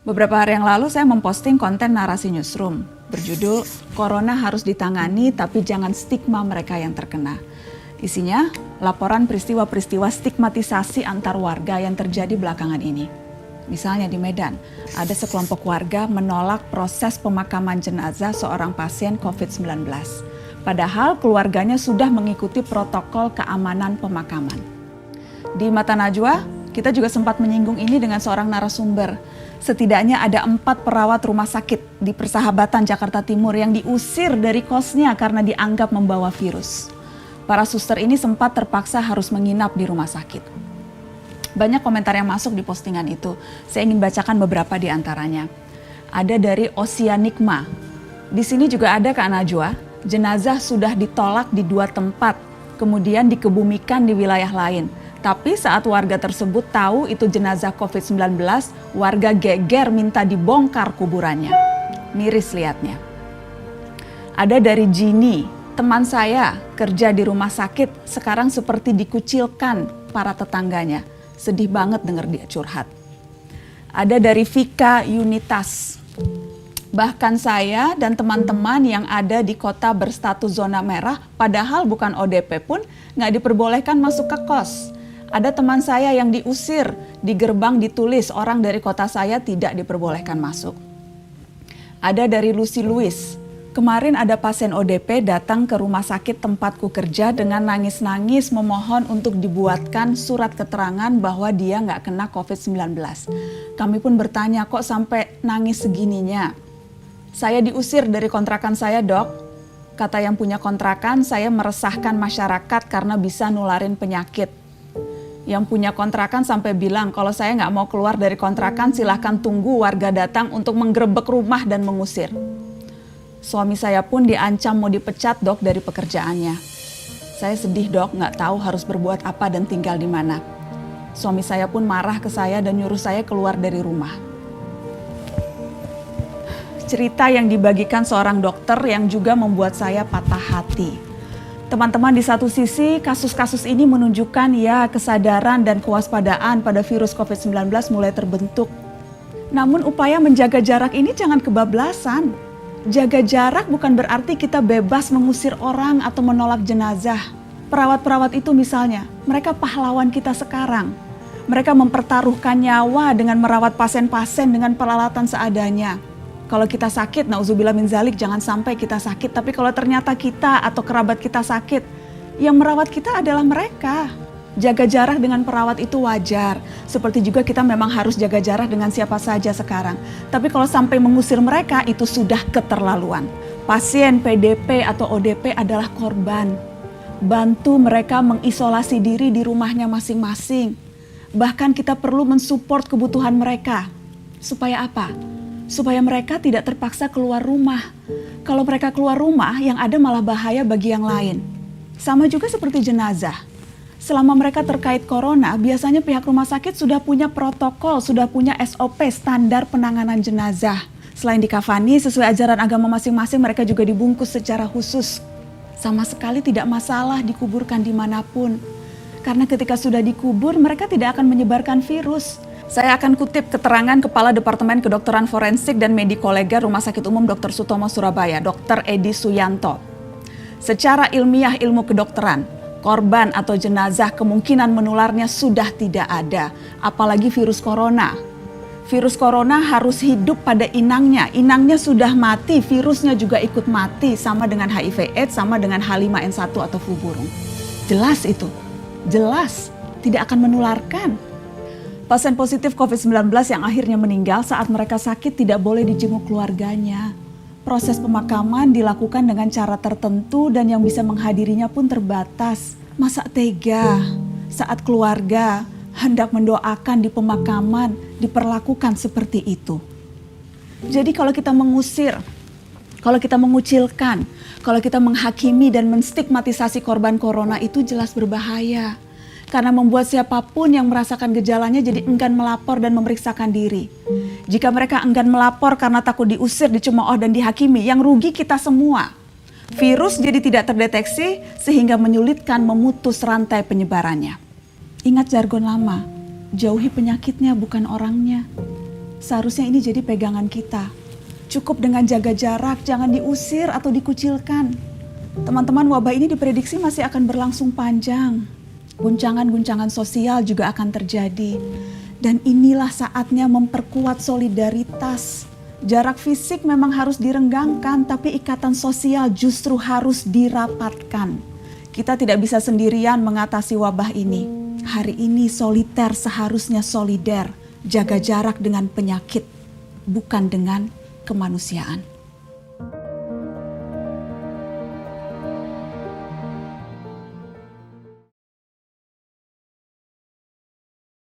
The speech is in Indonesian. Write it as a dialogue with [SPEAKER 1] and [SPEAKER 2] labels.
[SPEAKER 1] Beberapa hari yang lalu saya memposting konten narasi newsroom berjudul Corona harus ditangani tapi jangan stigma mereka yang terkena. Isinya laporan peristiwa-peristiwa stigmatisasi antar warga yang terjadi belakangan ini. Misalnya di Medan, ada sekelompok warga menolak proses pemakaman jenazah seorang pasien COVID-19. Padahal keluarganya sudah mengikuti protokol keamanan pemakaman. Di Mata Najwa, kita juga sempat menyinggung ini dengan seorang narasumber. Setidaknya ada 4 perawat rumah sakit di Persahabatan Jakarta Timur yang diusir dari kosnya karena dianggap membawa virus. Para suster ini sempat terpaksa harus menginap di rumah sakit. Banyak komentar yang masuk di postingan itu. Saya ingin bacakan beberapa di antaranya. Ada dari Oceanikma. Di sini juga ada Kak Najwa. Jenazah sudah ditolak di 2 tempat, kemudian dikebumikan di wilayah lain. Tapi saat warga tersebut tahu itu jenazah COVID-19, warga geger minta dibongkar kuburannya. Miris lihatnya. Ada dari Jini, teman saya kerja di rumah sakit, sekarang seperti dikucilkan para tetangganya. Sedih banget dengar dia curhat. Ada dari Vika Unitas. Bahkan saya dan teman-teman yang ada di kota berstatus zona merah, padahal bukan ODP pun nggak diperbolehkan masuk ke kos. Ada teman saya yang diusir, di gerbang ditulis orang dari kota saya tidak diperbolehkan masuk. Ada dari Lucy Louis, kemarin ada pasien ODP datang ke rumah sakit tempatku kerja dengan nangis-nangis memohon untuk dibuatkan surat keterangan bahwa dia nggak kena COVID-19. Kami pun bertanya, kok sampai nangis segininya? Saya diusir dari kontrakan saya, Dok. Kata yang punya kontrakan, saya meresahkan masyarakat karena bisa nularin penyakit. Yang punya kontrakan sampai bilang kalau saya nggak mau keluar dari kontrakan silahkan tunggu warga datang untuk menggerebek rumah dan mengusir. Suami saya pun diancam mau dipecat, Dok, dari pekerjaannya. Saya sedih, Dok, nggak tahu harus berbuat apa dan tinggal di mana. Suami saya pun marah ke saya dan nyuruh saya keluar dari rumah. Cerita yang dibagikan seorang dokter yang juga membuat saya patah hati. Teman-teman, di satu sisi kasus-kasus ini menunjukkan ya kesadaran dan kewaspadaan pada virus COVID-19 mulai terbentuk. Namun upaya menjaga jarak ini jangan kebablasan. Jaga jarak bukan berarti kita bebas mengusir orang atau menolak jenazah. Perawat-perawat itu misalnya, mereka pahlawan kita sekarang. Mereka mempertaruhkan nyawa dengan merawat pasien-pasien dengan peralatan seadanya. Kalau kita sakit, nauzubillah min zalik, jangan sampai kita sakit. Tapi kalau ternyata kita atau kerabat kita sakit, yang merawat kita adalah mereka. Jaga jarak dengan perawat itu wajar. Seperti juga kita memang harus jaga jarak dengan siapa saja sekarang. Tapi kalau sampai mengusir mereka, itu sudah keterlaluan. Pasien PDP atau ODP adalah korban. Bantu mereka mengisolasi diri di rumahnya masing-masing. Bahkan kita perlu mensupport kebutuhan mereka. Supaya apa? Supaya mereka tidak terpaksa keluar rumah. Kalau mereka keluar rumah, yang ada malah bahaya bagi yang lain. Sama juga seperti jenazah. Selama mereka terkait corona, biasanya pihak rumah sakit sudah punya protokol, sudah punya SOP, standar penanganan jenazah. Selain dikafani, sesuai ajaran agama masing-masing, mereka juga dibungkus secara khusus. Sama sekali tidak masalah dikuburkan dimanapun. Karena ketika sudah dikubur, mereka tidak akan menyebarkan virus. Saya akan kutip keterangan Kepala Departemen Kedokteran Forensik dan Medikolega Rumah Sakit Umum Dr. Sutomo Surabaya, Dr. Edi Suyanto. Secara ilmiah ilmu kedokteran, korban atau jenazah kemungkinan menularnya sudah tidak ada, apalagi virus corona. Virus corona harus hidup pada inangnya. Inangnya sudah mati, virusnya juga ikut mati, sama dengan HIV/AIDS, sama dengan H5N1 atau flu burung. Jelas itu, jelas tidak akan menularkan. Pasien positif COVID-19 yang akhirnya meninggal saat mereka sakit tidak boleh dijenguk keluarganya. Proses pemakaman dilakukan dengan cara tertentu dan yang bisa menghadirinya pun terbatas. Masa tega saat keluarga hendak mendoakan di pemakaman diperlakukan seperti itu. Jadi kalau kita mengusir, kalau kita mengucilkan, kalau kita menghakimi dan menstigmatisasi korban corona itu jelas berbahaya. Karena membuat siapapun yang merasakan gejalanya jadi enggan melapor dan memeriksakan diri. Jika mereka enggan melapor karena takut diusir, dicemooh dan dihakimi, yang rugi kita semua. Virus jadi tidak terdeteksi sehingga menyulitkan memutus rantai penyebarannya. Ingat jargon lama, jauhi penyakitnya bukan orangnya. Seharusnya ini jadi pegangan kita. Cukup dengan jaga jarak, jangan diusir atau dikucilkan. Teman-teman, wabah ini diprediksi masih akan berlangsung panjang. Guncangan-guncangan sosial juga akan terjadi. Dan inilah saatnya memperkuat solidaritas. Jarak fisik memang harus direnggangkan, tapi ikatan sosial justru harus dirapatkan. Kita tidak bisa sendirian mengatasi wabah ini. Hari ini soliter seharusnya solider, jaga jarak dengan penyakit, bukan dengan kemanusiaan.